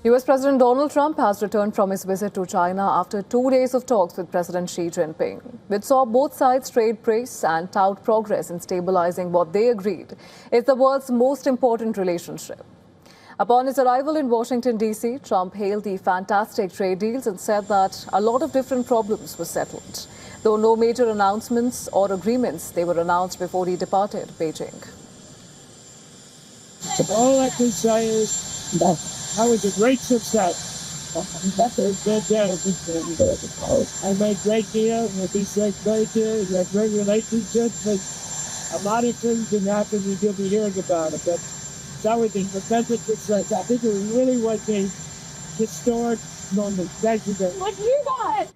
US President Donald Trump has returned from his visit to China after 2 days of talks with President Xi Jinping, which saw both sides trade praise and tout progress in stabilizing what they agreed is the world's most important relationship. Upon his arrival in Washington, D.C., Trump hailed the fantastic trade deals and said that a lot of different problems were settled. Though no major announcements or agreements, they were announced before he departed Beijing. All I can say is that was a great success. I made great deals with these great bankers, we had great relationships, but a lot of things didn't happen, you'll be hearing about it. But that was a tremendous success. I think it really was a historic moment. Thank you very much. What you got?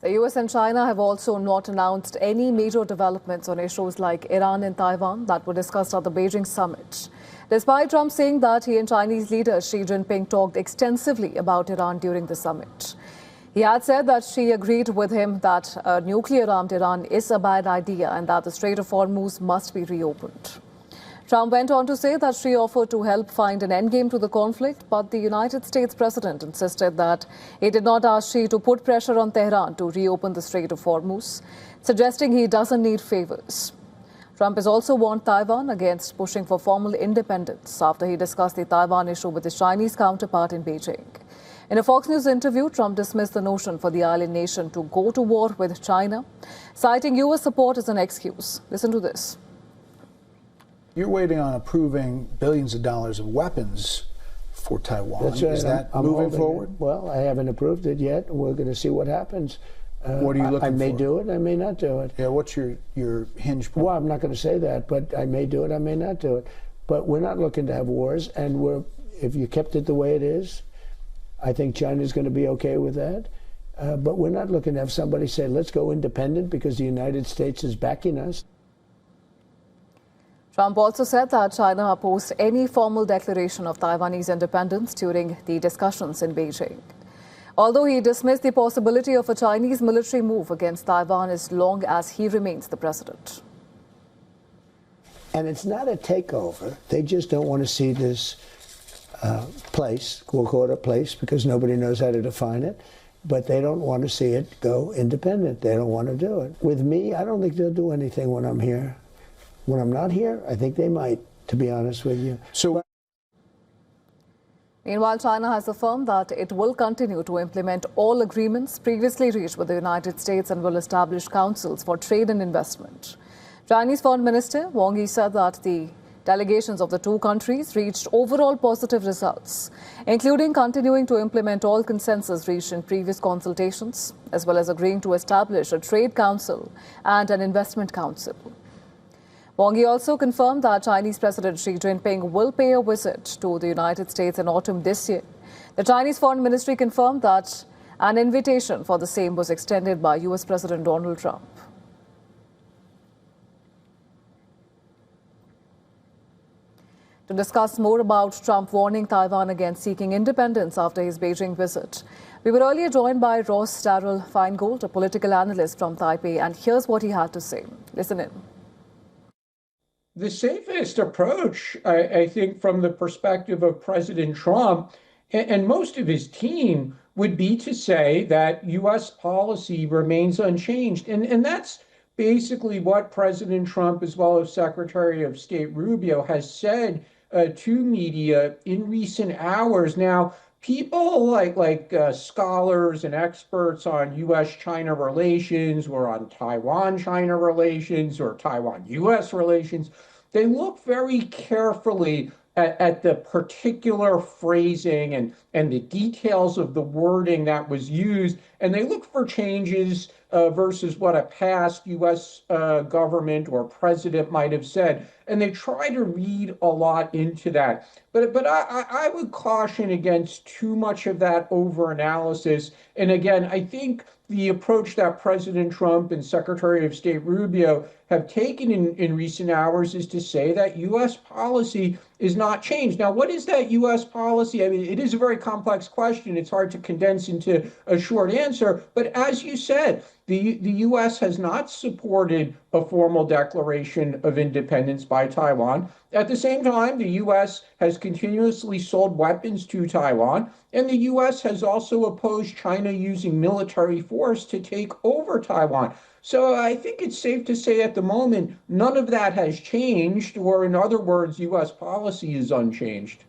The US and China have also not announced any major developments on issues like Iran and Taiwan that were discussed at the Beijing summit. Despite Trump saying that he and Chinese leader Xi Jinping talked extensively about Iran during the summit. He had said that Xi agreed with him that a nuclear-armed Iran is a bad idea and that the Strait of Hormuz must be reopened. Trump went on to say that Xi offered to help find an endgame to the conflict, but the United States president insisted that he did not ask Xi to put pressure on Tehran to reopen the Strait of Hormuz, suggesting he doesn't need favors. Trump has also warned Taiwan against pushing for formal independence after he discussed the Taiwan issue with his Chinese counterpart in Beijing. In a Fox News interview, Trump dismissed the notion for the island nation to go to war with China, citing U.S. support as an excuse. Listen to this. You're waiting on approving billions of dollars of weapons for Taiwan. That's right. Is that I'm moving forward? Well, I haven't approved it yet. We're going to see what happens. What are you looking for? I may do it. I may not do it. Yeah. What's your hinge point? Well, I'm not going to say that, but I may do it. I may not do it. But we're not looking to have wars, and if you kept it the way it is, I think China's going to be okay with that. But we're not looking to have somebody say, let's go independent because the United States is backing us. Trump also said that China opposed any formal declaration of Taiwanese independence during the discussions in Beijing. Although he dismissed the possibility of a Chinese military move against Taiwan as long as he remains the president. And it's not a takeover. They just don't want to see this place, we'll call it a place because nobody knows how to define it, but they don't want to see it go independent. They don't want to do it. With me, I don't think they'll do anything when I'm here. When I'm not here, I think they might, to be honest with you. Meanwhile, China has affirmed that it will continue to implement all agreements previously reached with the United States and will establish councils for trade and investment. Chinese Foreign Minister Wang Yi said that the delegations of the two countries reached overall positive results, including continuing to implement all consensus reached in previous consultations, as well as agreeing to establish a trade council and an investment council. Wang Yi also confirmed that Chinese President Xi Jinping will pay a visit to the United States in autumn this year. The Chinese Foreign Ministry confirmed that an invitation for the same was extended by US President Donald Trump. To discuss more about Trump warning Taiwan against seeking independence after his Beijing visit, we were earlier joined by Ross Darrell Feingold, a political analyst from Taipei, and here's what he had to say. Listen in. The safest approach, I think, from the perspective of President Trump and most of his team would be to say that U.S. policy remains unchanged. And that's basically what President Trump, as well as Secretary of State Rubio, has said to media in recent hours. Now, people like scholars and experts on U.S.-China relations or on Taiwan-China relations or Taiwan-U.S. relations, they look very carefully at the particular phrasing and the details of the wording that was used, and they look for changes versus what a past U.S. government or president might have said, and they try to read a lot into that. But I would caution against too much of that over-analysis. And again, I think the approach that President Trump and Secretary of State Rubio have taken in recent hours is to say that U.S. policy is not changed. Now, what is that U.S. policy? I mean, it is a very complex question. It's hard to condense into a short answer. But as you said, the U.S. has not supported a formal declaration of independence by Taiwan. At the same time, the U.S. has continuously sold weapons to Taiwan, and the U.S. has also opposed China using military force to take over Taiwan. So I think it's safe to say at the moment, none of that has changed, or in other words, U.S. policy is unchanged.